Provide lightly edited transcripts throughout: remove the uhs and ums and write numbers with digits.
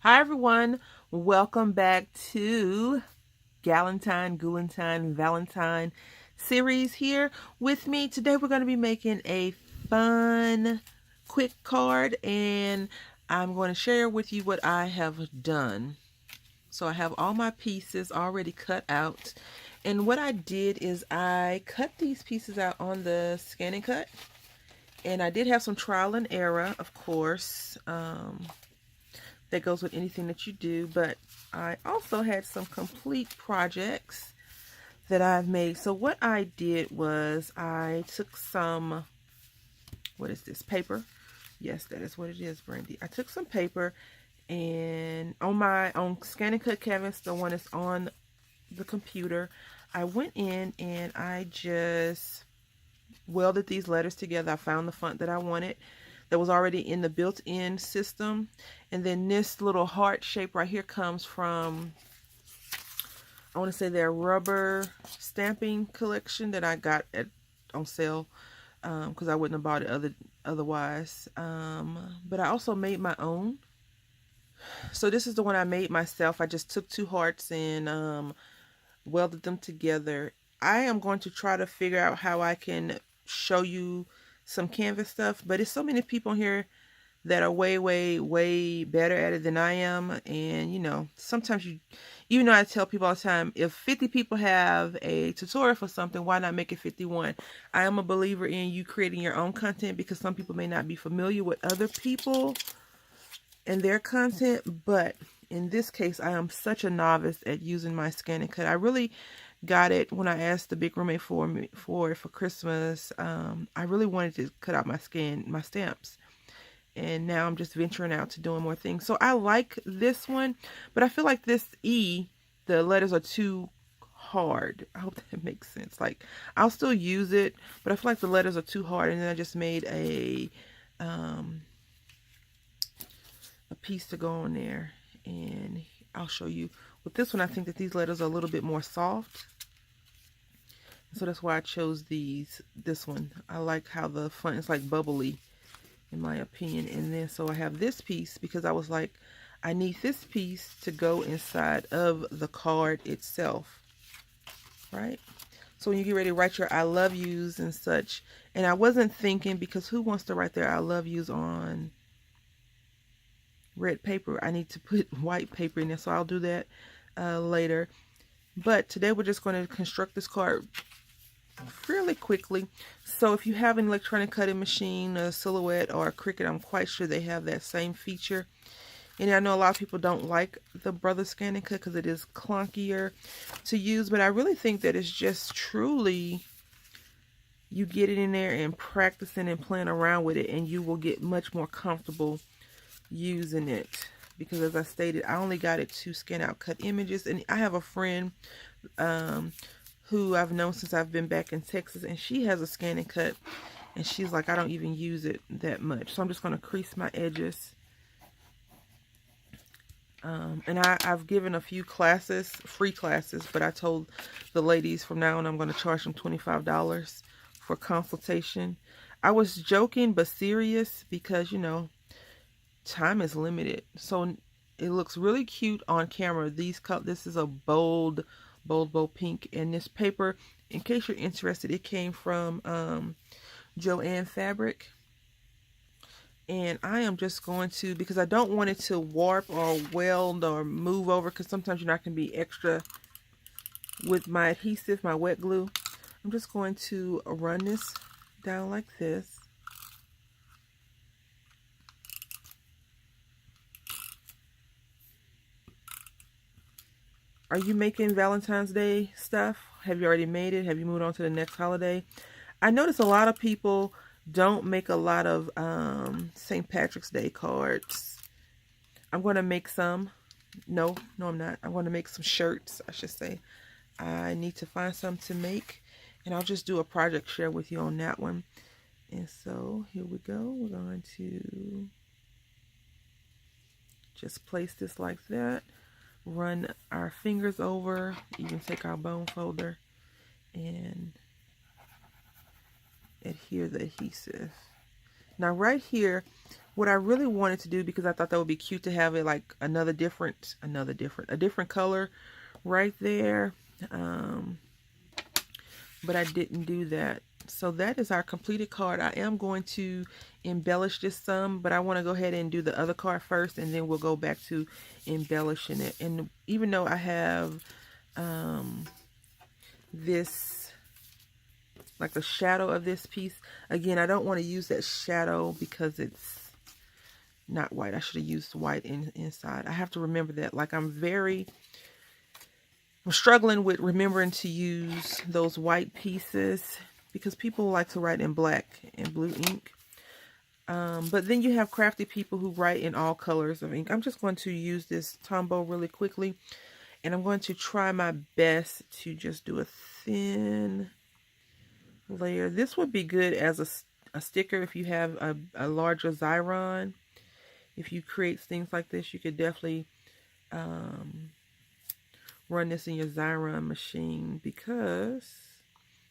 Hi everyone, welcome back to Galentine, Ghoulentine, Valentine series here with me. Today we're going to be making a fun, quick card, and I'm going to share with you what I have done. So I have all my pieces already cut out, and what I did is I cut these pieces out on the Scan and Cut, and I did have some trial and error, of course. That goes with anything that you do, but I also had some complete projects that I've made. So what I did was I took some, what is this, paper? Yes, that is what it is, Brandy. I took some paper, and on Scan and Cut canvas, the one that's on the computer, I went in and I just welded these letters together. I found the font that I wanted that was already in the built-in system. And then this little heart shape right here comes from, I want to say, their rubber stamping collection that I got on sale, because I wouldn't have bought it otherwise. But I also made my own. So this is the one I made myself. I just took two hearts and welded them together. I am going to try to figure out how I can show you some canvas stuff, but it's so many people here that are way better at it than I am. And you know, sometimes even though I tell people all the time, if 50 people have a tutorial for something, why not make it 51? I am a believer in you creating your own content, because some people may not be familiar with other people and their content. But in this case, I am such a novice at using my Scan and Cut. I really got it when I asked the big roommate for Christmas. I really wanted to cut out my stamps, and now I'm just venturing out to doing more things. So I like this one, but I feel like this E, the letters are too hard. I hope that makes sense. Like, I'll still use it, but I feel like the letters are too hard. And then I just made a piece to go on there, and I'll show you. With this one, I think that these letters are a little bit more soft, so that's why I chose this one. I like how the font is like bubbly, in my opinion. And then so I have this piece because I was like, I need this piece to go inside of the card itself, right? So when you get ready to write your I love yous and such, and I wasn't thinking, because who wants to write their I love yous on red paper? I need to put white paper in there, so I'll do that later. But today we're just going to construct this card fairly quickly. So if you have an electronic cutting machine, a Silhouette or a Cricut, I'm quite sure they have that same feature. And I know a lot of people don't like the Brother Scan and Cut because it is clunkier to use, but I really think that it's just truly, you get it in there and practicing and playing around with it, and you will get much more comfortable using it. Because as I stated, I only got it to scan out cut images, and I have a friend who I've known since I've been back in Texas, and she has a Scan and Cut, and she's like, I don't even use it that much. So I'm just going to crease my edges. And I've given a few classes, free classes, but I told the ladies from now on I'm going to charge them $25 for consultation. I was joking but serious, because, you know, time is limited. So it looks really cute on camera. This is a bold pink, and this paper, in case you're interested, it came from Joanne Fabric. And I am just going to, because I don't want it to warp or weld or move over, because sometimes you're not going to be extra with my adhesive, my wet glue. I'm just going to run this down like this. Are you making Valentine's Day stuff? Have you already made it? Have you moved on to the next holiday? I notice a lot of people don't make a lot of St. Patrick's Day cards. I'm going to make some. No, I'm not. I'm going to make some shirts, I should say. I need to find some to make, and I'll just do a project share with you on that one. And so here we go. We're going to just place this like that. Run our fingers over. You can take our bone folder and adhere the adhesive. Now right here, what I really wanted to do, because I thought that would be cute to have it like a different color right there. But I didn't do that. So that is our completed card. I am going to embellish this some, but I want to go ahead and do the other card first, and then we'll go back to embellishing it. And even though I have this, like the shadow of this piece, again, I don't want to use that shadow because it's not white. I should have used white inside. I have to remember that. Like I'm struggling with remembering to use those white pieces because people like to write in black and blue ink. But then you have crafty people who write in all colors of ink. I'm just going to use this Tombow really quickly, and I'm going to try my best to just do a thin layer. This would be good as a sticker if you have a larger Xyron. If you create things like this, you could definitely run this in your Xyron machine because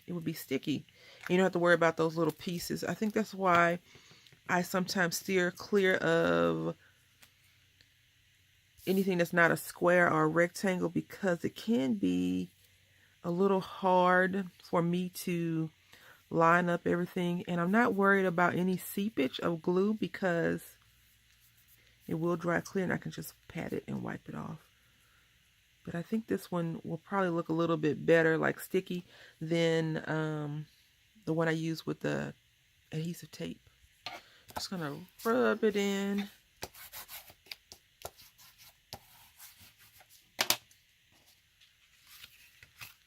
it would be sticky. You don't have to worry about those little pieces. I think that's why I sometimes steer clear of anything that's not a square or a rectangle, because it can be a little hard for me to line up everything. And I'm not worried about any seepage of glue because it will dry clear and I can just pat it and wipe it off. But I think this one will probably look a little bit better, like sticky, than the one I used with the adhesive tape. Just gonna rub it in.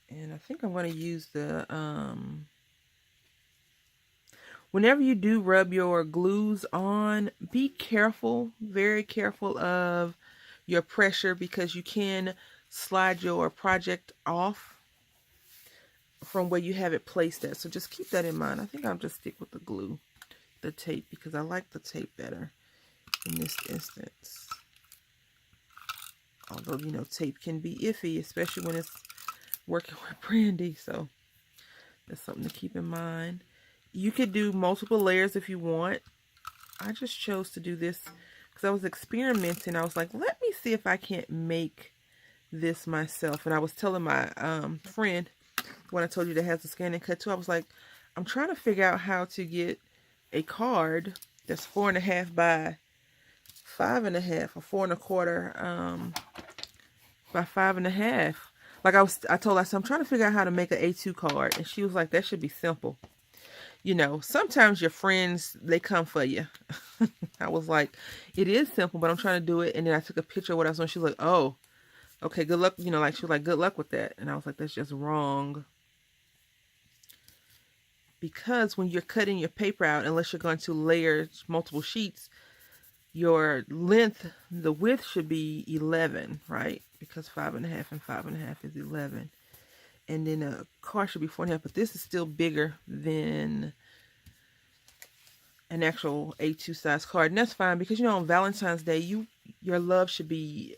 And I think I'm going to use the, whenever you do rub your glues on, be careful, very careful of your pressure, because you can slide your project off from where you have it placed at. So just keep that in mind. I think I'll just stick with the glue, the tape, because I like the tape better in this instance. Although, you know, tape can be iffy, especially when it's working with brandy. So that's something to keep in mind. You could do multiple layers if you want. I just chose to do this because I was experimenting. I was like, let me see if I can't make this myself. And I was telling my friend, when I told you that has the scan and cut too, I was like, I'm trying to figure out how to get a card that's 4.5 by 5.5, or 4.25 by 5.5. Like I told her, I said, I'm trying to figure out how to make an A2 card. And she was like, that should be simple. You know, sometimes your friends, they come for you. I was like, it is simple, but I'm trying to do it. And then I took a picture of what I was doing. She was like, oh, okay, good luck. You know, like she was like, good luck with that. And I was like, that's just wrong. Because when you're cutting your paper out, unless you're going to layer multiple sheets, your length, the width should be 11, right? Because 5.5 and 5.5 is 11. And then a card should be 4.5, but this is still bigger than an actual A2 size card. And that's fine, because, you know, on Valentine's Day, your love should be,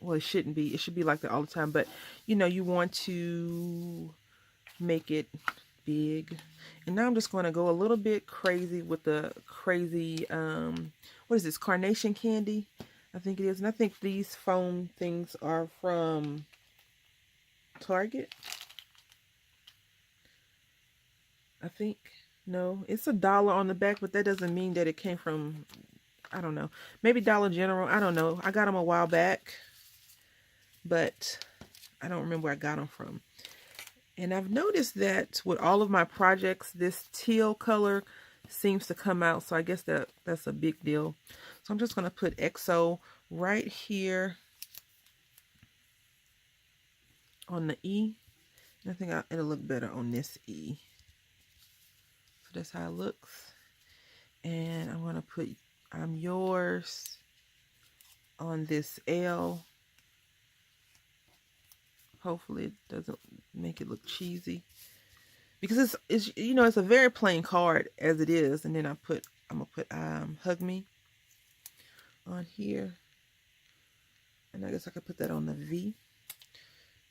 well, it shouldn't be. It should be like that all the time. But, you know, you want to make it big. And now I'm just going to go a little bit crazy with the crazy, what is this, carnation candy? I think it is. And I think these foam things are from Target. I think. No, it's $1 on the back, but that doesn't mean that it came from, I don't know, maybe Dollar General. I don't know. I got them a while back, but I don't remember where I got them from. And I've noticed that with all of my projects, this teal color seems to come out. So I guess that's a big deal. So I'm just going to put XO right here on the E. And I think it'll look better on this E. So that's how it looks. And I'm going to put I'm yours on this L. Hopefully it doesn't make it look cheesy, because it's you know, it's a very plain card as it is. And then I'm gonna put Hug Me on here, and I guess I could put that on the V.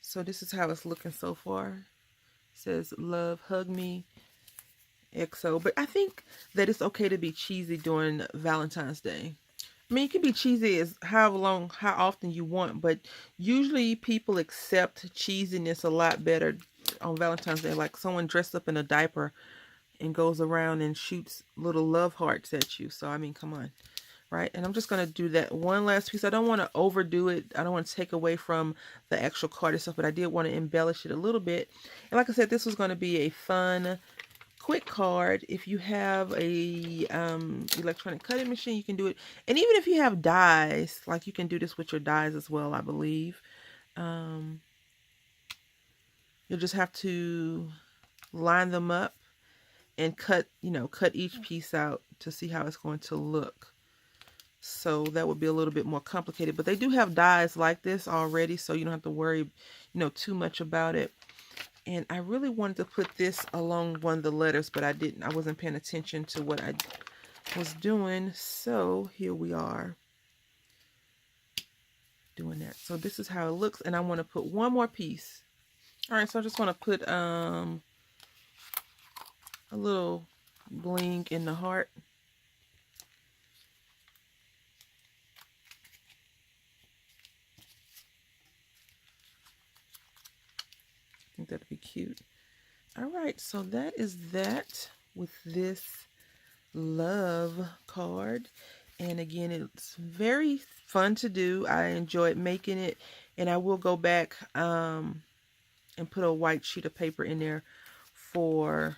So this is how it's looking so far. It says love, hug me, XO. But I think that it's okay to be cheesy during Valentine's Day. I mean, you can be cheesy as how often you want, but usually people accept cheesiness a lot better on Valentine's Day. Like someone dressed up in a diaper and goes around and shoots little love hearts at you. So, I mean, come on. Right? And I'm just going to do that one last piece. I don't want to overdo it. I don't want to take away from the actual card itself, but I did want to embellish it a little bit. And like I said, this was going to be a fun, quick card. If you have a electronic cutting machine, you can do it. And even if you have dies, like you can do this with your dies as well, I believe. You'll just have to line them up and cut each piece out to see how it's going to look. So that would be a little bit more complicated, but they do have dies like this already, so you don't have to worry, too much about it. And I really wanted to put this along one of the letters, but I didn't. I wasn't paying attention to what I was doing. So here we are doing that. So this is how it looks, and I want to put one more piece. All right, so I just want to put a little bling in the heart. I think that'd be cute. All right, so that is that with this love card. And again, it's very fun to do. I enjoyed making it, and I will go back and put a white sheet of paper in there for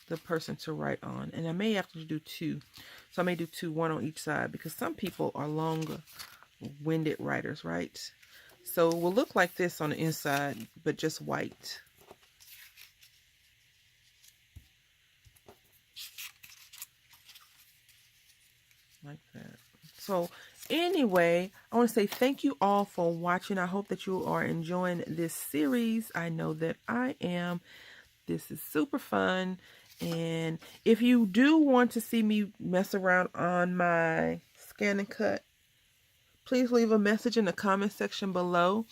the person to write on. And I may have to do two. So I may do two, one on each side, because some people are long-winded writers, right? So it will look like this on the inside, but just white. Like that. So anyway, I want to say thank you all for watching. I hope that you are enjoying this series. I know that I am. This is super fun. And if you do want to see me mess around on my scan and cut, please leave a message in the comment section below,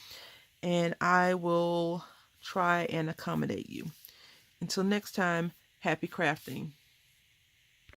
and I will try and accommodate you. Until next time, happy crafting.